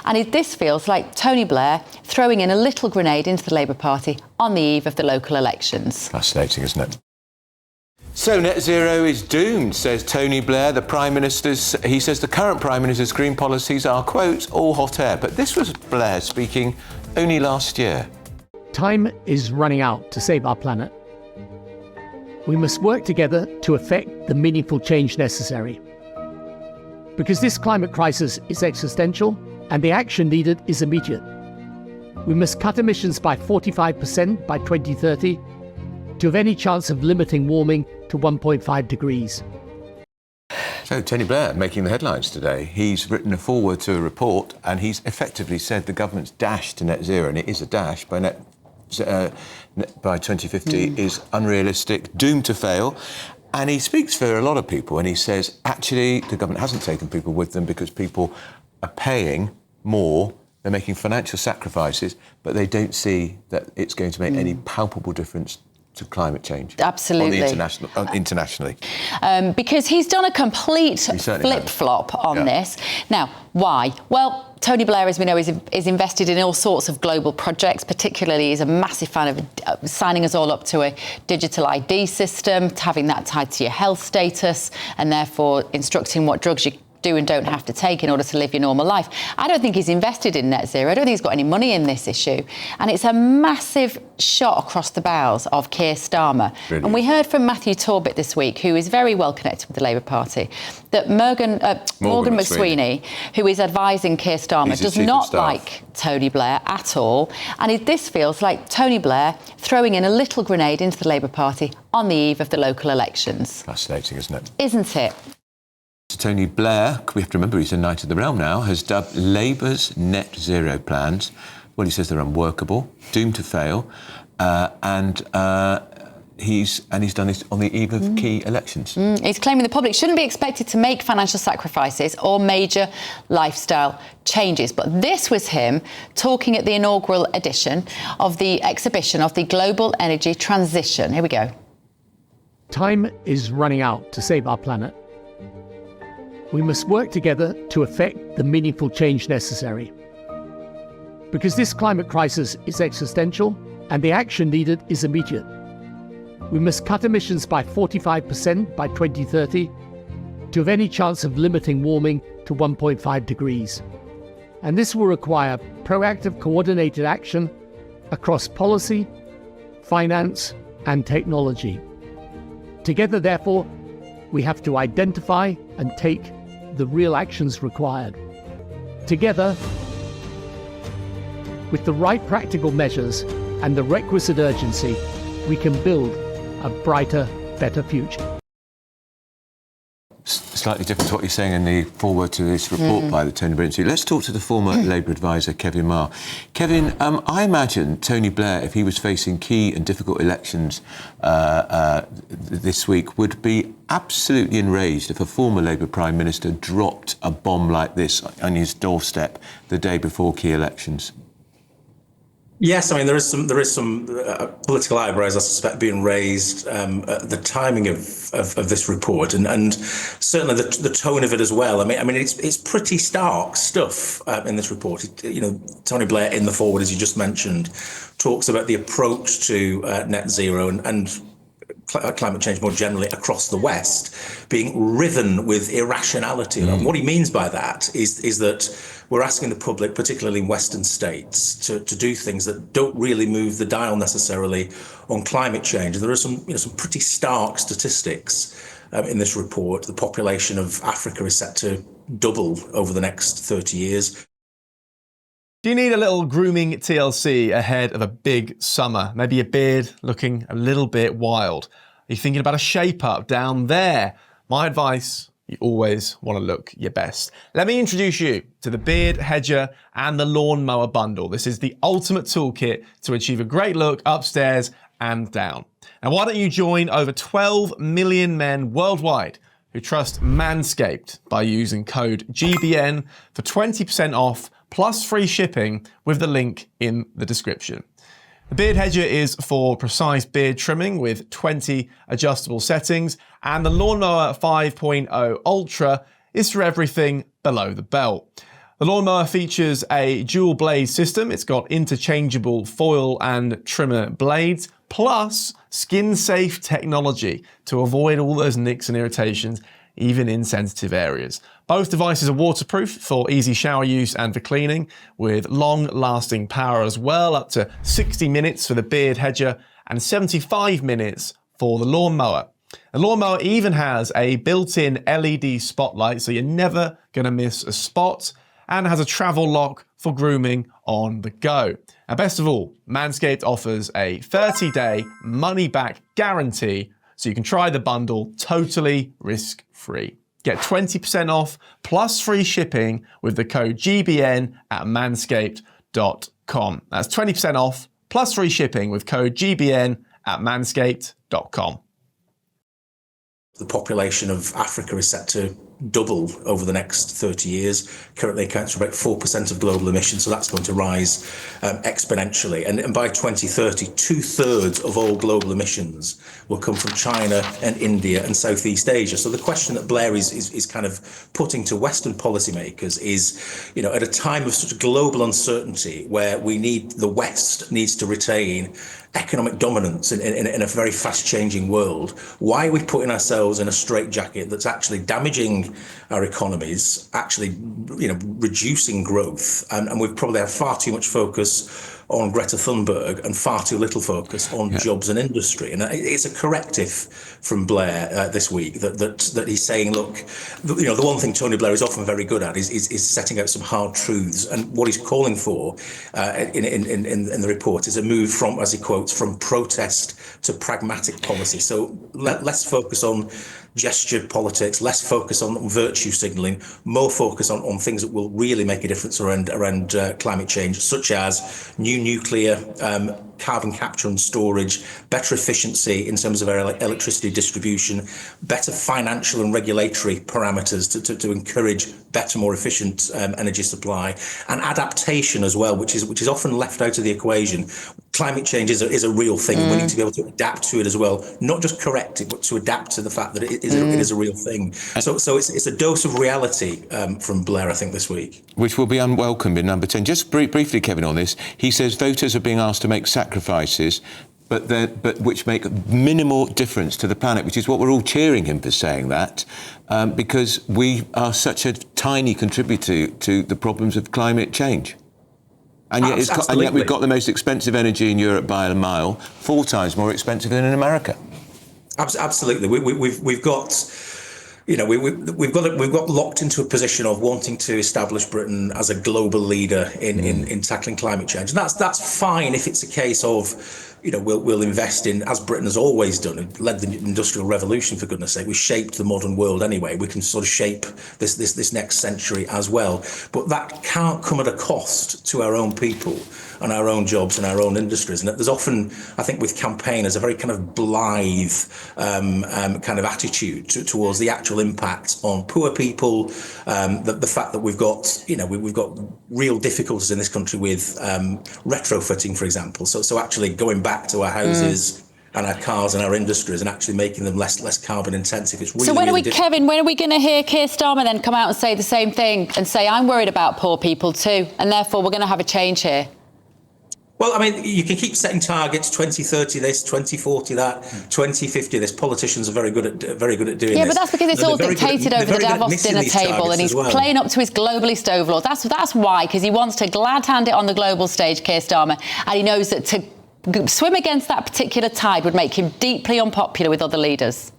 And this feels like Tony Blair throwing in a little grenade into the Labour Party on the eve of the local elections. Fascinating, isn't it? So net zero is doomed, says Tony Blair. He says the current Prime Minister's green policies are, quote, all hot air. But this was Blair speaking only last year. Time is running out to save our planet. We must work together to effect the meaningful change necessary. Because this climate crisis is existential and the action needed is immediate. We must cut emissions by 45% by 2030 to have any chance of limiting warming to 1.5 degrees. So Tony Blair making the headlines today. He's written a foreword to a report and he's effectively said the government's dash to net zero, and it is a dash, by 2050 is unrealistic, doomed to fail. And he speaks for a lot of people and he says, actually, the government hasn't taken people with them because people are paying more, they're making financial sacrifices, but they don't see that it's going to make any palpable difference to climate change. Absolutely. Internationally. Because he's done a complete flip-flop on this. Now, why? Well, Tony Blair, as we know, is invested in all sorts of global projects. Particularly, he's a massive fan of signing us all up to a digital ID system, having that tied to your health status, and therefore instructing what drugs you do and don't have to take in order to live your normal life. I don't think he's invested in net zero. I don't think he's got any money in this issue. And it's a massive shot across the bows of Keir Starmer. Brilliant. And we heard from Matthew Torbett this week, who is very well connected with the Labour Party, that Morgan McSweeney, who is advising Keir Starmer, does not like Tony Blair at all. And this feels like Tony Blair throwing in a little grenade into the Labour Party on the eve of the local elections. Fascinating, isn't it? Isn't it? Tony Blair, we have to remember he's a Knight of the Realm now, has dubbed Labour's net zero plans, well, he says they're unworkable, doomed to fail, and he's done this on the eve of key elections. He's claiming the public shouldn't be expected to make financial sacrifices or major lifestyle changes. But this was him talking at the inaugural edition of the exhibition of the Global Energy Transition. Here we go. Time is running out to save our planet. We must work together to effect the meaningful change necessary. Because this climate crisis is existential and the action needed is immediate. We must cut emissions by 45% by 2030 to have any chance of limiting warming to 1.5 degrees. And this will require proactive, coordinated action across policy, finance, and technology. Together, therefore, we have to identify and take the real actions required. Together, with the right practical measures and the requisite urgency, we can build a brighter, better future. Slightly different to what you're saying in the foreword to this report by the Tony Blair Institute. Let's talk to the former Labour advisor, Kevin Marr. Kevin, I imagine Tony Blair, if he was facing key and difficult elections this week, would be absolutely enraged if a former Labour Prime Minister dropped a bomb like this on his doorstep the day before key elections. Yes, I mean there is some political eyebrows, I suspect, being raised at the timing of this report, and certainly the tone of it as well. I mean it's pretty stark stuff in this report. Tony Blair in the foreword, as you just mentioned, talks about the approach to net zero and climate change more generally across the West being riven with irrationality. And what he means by that is that we're asking the public, particularly in Western states, to do things that don't really move the dial necessarily on climate change. And there are some pretty stark statistics in this report. The population of Africa is set to double over the next 30 years. Do you need a little grooming TLC ahead of a big summer? Maybe your beard looking a little bit wild. Are you thinking about a shape-up down there? My advice, you always want to look your best. Let me introduce you to the Beard Hedger and the Lawnmower Bundle. This is the ultimate toolkit to achieve a great look upstairs and down. Now, why don't you join over 12 million men worldwide who trust Manscaped by using code GBN for 20% off plus free shipping with the link in the description. The Beard Hedger is for precise beard trimming with 20 adjustable settings, and the Lawnmower 5.0 Ultra is for everything below the belt. The lawnmower features a dual blade system. It's got interchangeable foil and trimmer blades, plus skin-safe technology to avoid all those nicks and irritations, even in sensitive areas. Both devices are waterproof for easy shower use and for cleaning, with long-lasting power as well, up to 60 minutes for the beard hedger and 75 minutes for the lawnmower. The lawnmower even has a built-in LED spotlight, so you're never going to miss a spot, and has a travel lock for grooming on the go. And best of all, Manscaped offers a 30-day money-back guarantee, so you can try the bundle totally risk-free. Get 20% off plus free shipping with the code GBN at manscaped.com. That's 20% off plus free shipping with code GBN at manscaped.com. The population of Africa is set to double over the next 30 years. Currently accounts for about 4% of global emissions, so that's going to rise exponentially. And by 2030, 2/3 of all global emissions will come from China and India and Southeast Asia. So the question that Blair is kind of putting to Western policymakers is, at a time of such global uncertainty where the West needs to retain economic dominance in a very fast-changing world, why are we putting ourselves in a straitjacket that's actually damaging our economies, actually, reducing growth, and we've probably had far too much focus on Greta Thunberg and far too little focus on jobs and industry. And it's a corrective from Blair this week that he's saying, look, the one thing Tony Blair is often very good at is setting out some hard truths. And what he's calling for in the report is a move from, as he quotes, from protest to pragmatic policy. So less focus on gestured politics, less focus on virtue signalling, more focus on things that will really make a difference around climate change, such as new nuclear, carbon capture and storage, better efficiency in terms of our electricity distribution, better financial and regulatory parameters to encourage better, more efficient energy supply, and adaptation as well, which is often left out of the equation. Climate change is a real thing, and we need to be able to adapt to it as well, not just correct it, but to adapt to the fact that it is a real thing. So it's a dose of reality from Blair, I think, this week. Which will be unwelcome in number 10. Just briefly, Kevin, on this, he says voters are being asked to make sacrifices, but which make minimal difference to the planet, which is what we're all cheering him for saying that, because we are such a tiny contributor to the problems of climate change. And yet we've got the most expensive energy in Europe by a mile, 4 times more expensive than in America. Absolutely, we've got. We've got locked into a position of wanting to establish Britain as a global leader in tackling climate change, and that's fine if it's a case of, we'll invest in, as Britain has always done, and led the Industrial Revolution, for goodness sake. We shaped the modern world anyway. We can sort of shape this next century as well, but that can't come at a cost to our own people and our own jobs and our own industries. And there's often, I think, with campaigners, a very kind of blithe kind of attitude towards the actual impact on poor people. The fact that we've got real difficulties in this country with retrofitting, for example. So actually going back to our houses and our cars and our industries and actually making them less carbon intensive. It's really, so when really Kevin, when are we going to hear Keir Starmer then come out and say the same thing and say, I'm worried about poor people too, and therefore we're going to have a change here? Well, I mean, you can keep setting targets, 2030 this, 2040 that, 2050 this. Politicians are very good at doing this. Yeah, but that's because it's all dictated over the Davos dinner table, and he's playing up to his globalist overlords. That's why, because he wants to glad hand it on the global stage, Keir Starmer, and he knows that to swim against that particular tide would make him deeply unpopular with other leaders.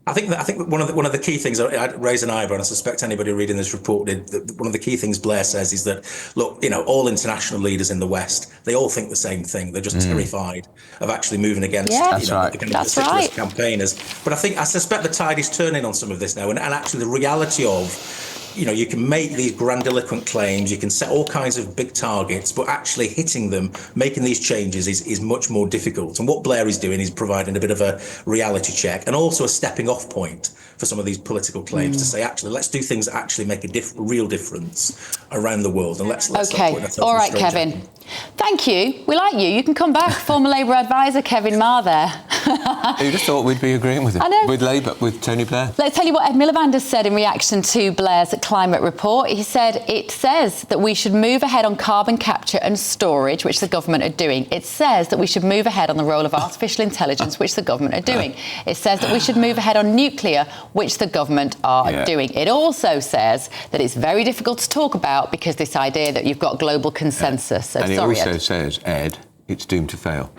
I think one of the key things, I'd raise an eyebrow, and I suspect anybody reading this report did, one of the key things Blair says is that, look, all international leaders in the West, they all think the same thing. They're just terrified of actually moving against the kind of vociferous campaigners. But I suspect the tide is turning on some of this now, and actually the reality of, you can make these grandiloquent claims, you can set all kinds of big targets, but actually hitting them, making these changes is much more difficult. And what Blair is doing is providing a bit of a reality check and also a stepping off point for some of these political claims to say, actually, let's do things that actually make a real difference around the world. And let's okay. All right, Kevin. Thank you. We like you. You can come back. Former Labour advisor Kevin Marr there. Who'd have thought we'd be agreeing with him? I know. With Labour, with Tony Blair. Let's tell you what Ed Miliband has said in reaction to Blair's climate report. He said it says that we should move ahead on carbon capture and storage, which the government are doing. It says that we should move ahead on the role of artificial intelligence, which the government are doing. It says that we should move ahead on nuclear, which the government are doing. It also says that it's very difficult to talk about because this idea that you've got global consensus. So and it sorry, also Ed. says, Ed, it's doomed to fail.